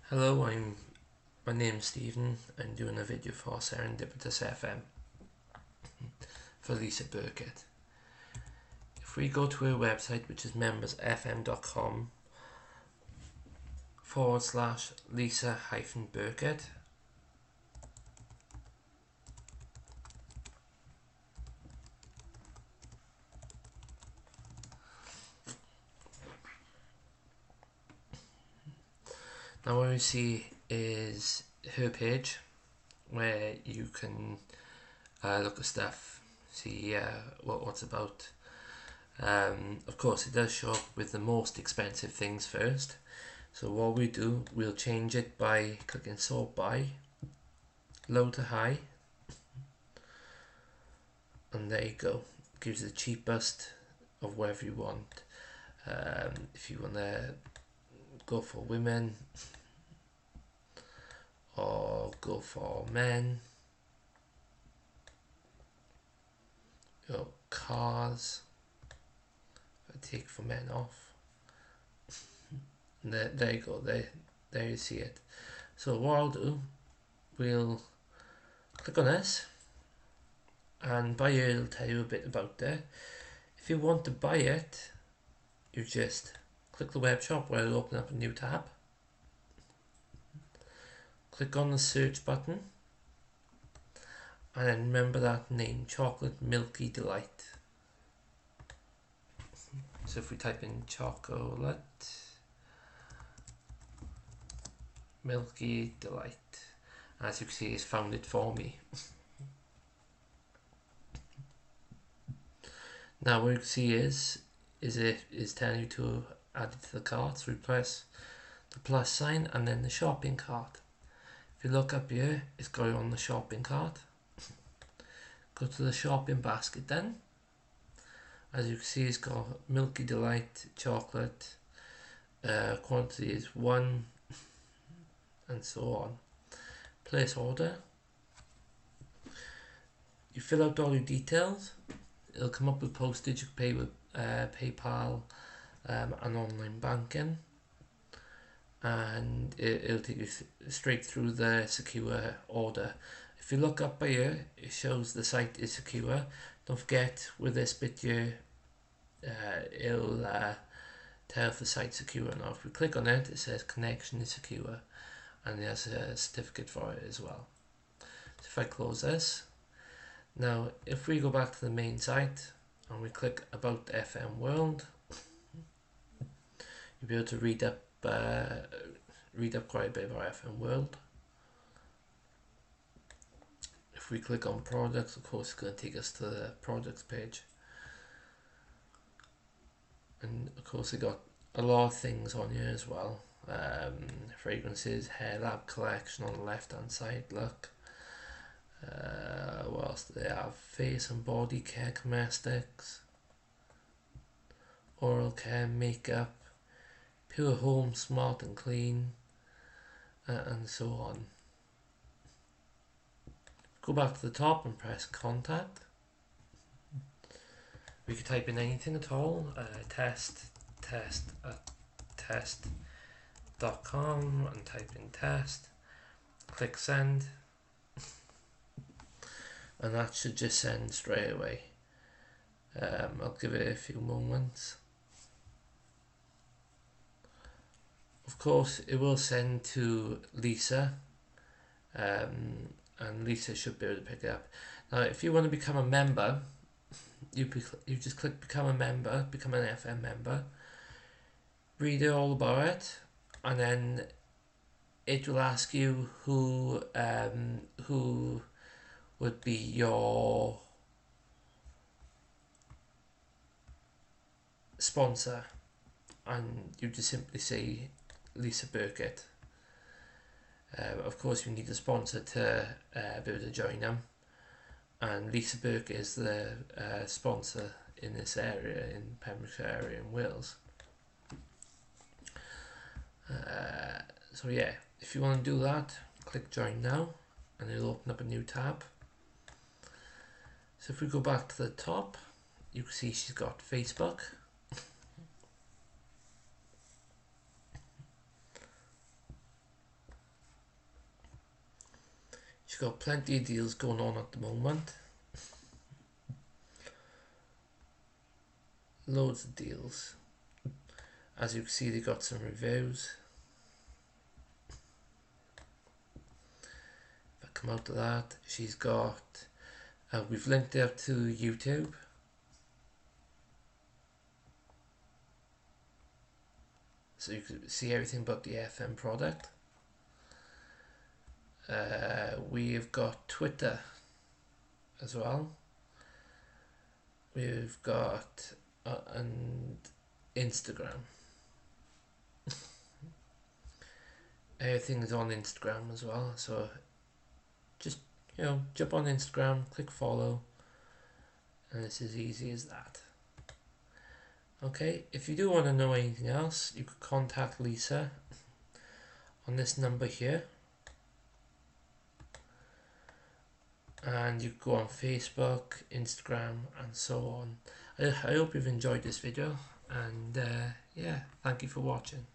Hello, my name's Stephen. I'm doing a video for Serendipitous FM for Lisa Burkett. If we go to her website, which is membersfm.com/Lisa-Burkett, now what we see is her page where you can look at stuff, see what it's about. Of course, it does show up with the most expensive things first. So what we do, we'll change it by clicking sort by, low to high, and there you go. It gives you the cheapest of whatever you want. If you want to go for women or go for men, cars, I take for men off. There you go, there you see it. So what I'll do, we'll click on this, and by here it'll tell you a bit about it. If you want to buy it, you just click the web shop where it'll open up a new tab. Click on the search button, and then remember that name, Chocolate Milky Delight. So if we type in chocolate Milky Delight, as you can see, it's found it for me. Now what you can see is it is telling you to add it to the cart. So we press the plus sign and then the shopping cart. If you look up here, it's got it on the shopping cart. Go to the shopping basket then. As you can see, it's got Milky Delight chocolate. Quantity is 1, and so on. Place order. You fill out all your details. It'll come up with postage. You can pay with PayPal and online banking, and it'll take you straight through the secure order. If you look up by here, it shows the site is secure. Don't forget, with this bit here, it'll tell if the site's secure or not. If we click on it, it says connection is secure, and there's a certificate for it as well. So if I close this, now if we go back to the main site and we click about FM World, you'll be able to read up quite a bit about FM World. If we click on products, of course, it's going to take us to the products page. And of course, they got a lot of things on here as well. Fragrances, hair lab collection on the left hand side, look. What else do they have? Face and body care cosmetics, oral care, makeup, pure home, smart and clean, and so on. Go back to the top and press contact. We could type in anything at all. test.com and type in test. Click send, and that should just send straight away. I'll give it a few moments. Of course, it will send to Lisa, and Lisa should be able to pick it up. Now, if you want to become a member, you just click become a member, become an FM member, read it all about it, and then it will ask you who would be your sponsor, and you just simply say Lisa Burkett. Of course, you need a sponsor to be able to join them, and Lisa Burkett is the sponsor in this area, in Pembrokeshire area in Wales. So yeah, if you want to do that, click join now, and it'll open up a new tab. So if we go back to the top, you can see she's got Facebook. She's got plenty of deals going on at the moment. Loads of deals. As you can see, they got some reviews. If I come out of that, she's got, we've linked her to YouTube. So you can see everything about the FM product. We've got Twitter as well. We've got and Instagram. Everything is on Instagram as well. So just, jump on Instagram, click follow, and it's as easy as that. Okay, if you do want to know anything else, you could contact Lisa on this number here. And you could go on Facebook, Instagram, and so on. I hope you've enjoyed this video, and yeah, thank you for watching.